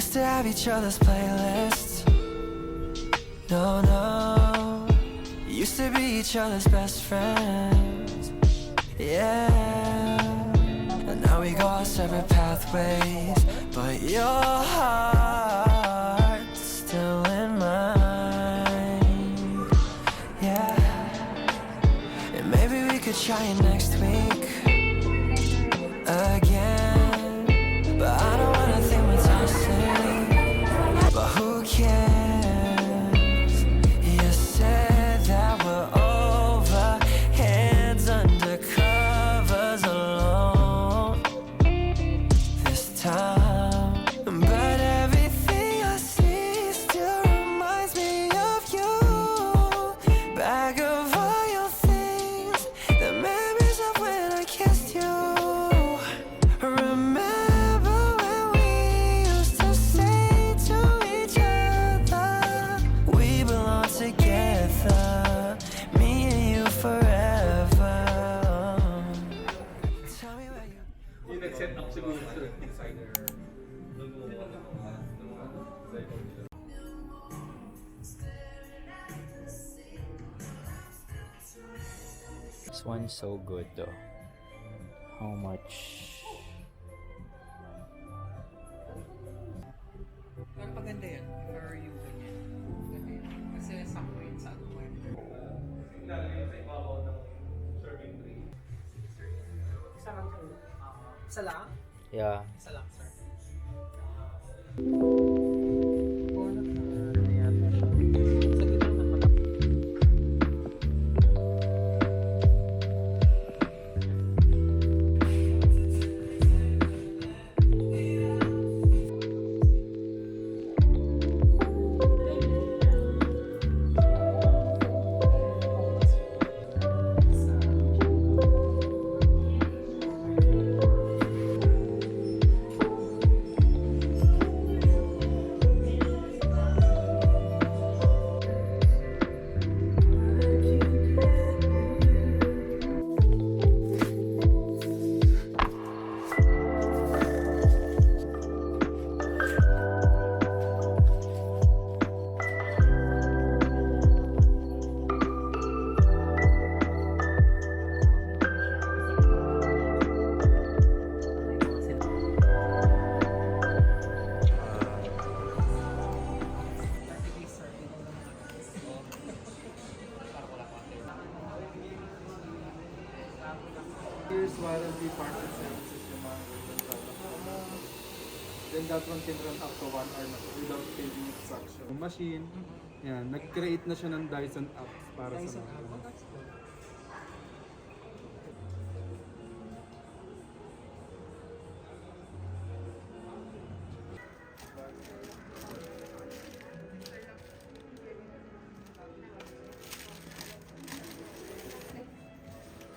used to have each other's playlists. No, no. Used to be each other's best friends. Yeah. And now we go our separate pathways, but your heart's still in mine. Yeah. And maybe we could try it next week again, but I don't wanna think we're tossing. But who cares? You said that we're over, hands under covers alone this time. But everything I see still reminds me of you. Bag of all your things, the memories of when I kissed you. Remember when we used to say to each other, we belong together, me and you forever. Tell me where you. Yung nag-set up siguro sa designer. This one's so good though. How much? Pero maganda yan, for you ganyan. Maganda yan. Kasi sakto yun sa ano mo yun. Nilalagay sa ibabaw ng serving tray. Isa lang po. Isa lang? Yeah. Isa lang, sir. Sa gitna naman. Years warranty parts and services yung mga ganyan product. Then that one can run up to 1 hour na without changing instruction. Yung machine, yan, nag-create na siya ng Dyson apps para sa mga ganyan.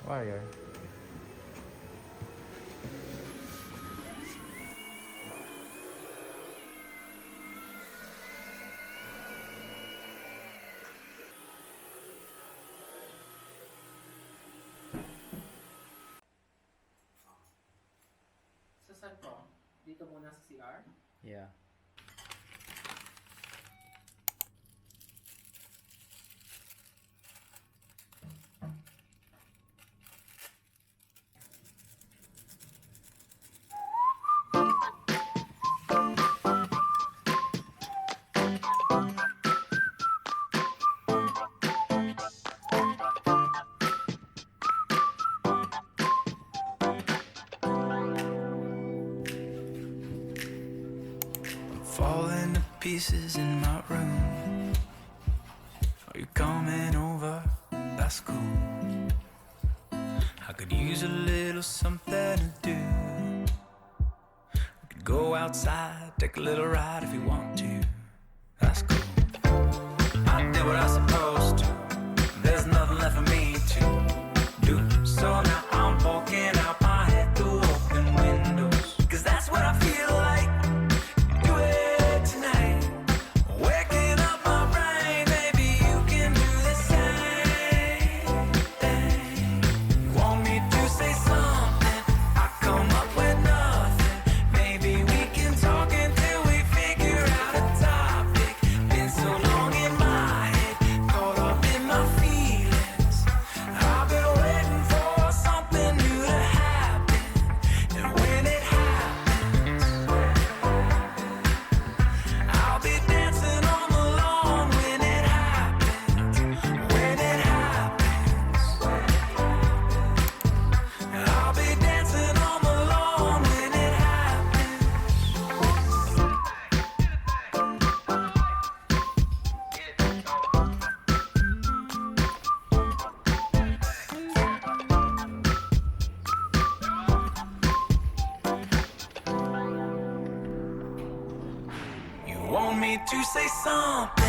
Wire. Sa saan po? Dito muna sa CR? Yeah. Falling to pieces in my room. Are you coming over? That's cool. I could use a little something to do. We could go outside, take a little ride if you want to. That's cool. I did what I was supposed to. There's nothing left for me to do. So now I'm walking out my head through open windows. 'Cause that's what I feel like. Do it tonight. Waking up my brain, maybe you can do the same thing. You want me to say something? I come up with nothing. Maybe we can talk until we figure me to say something.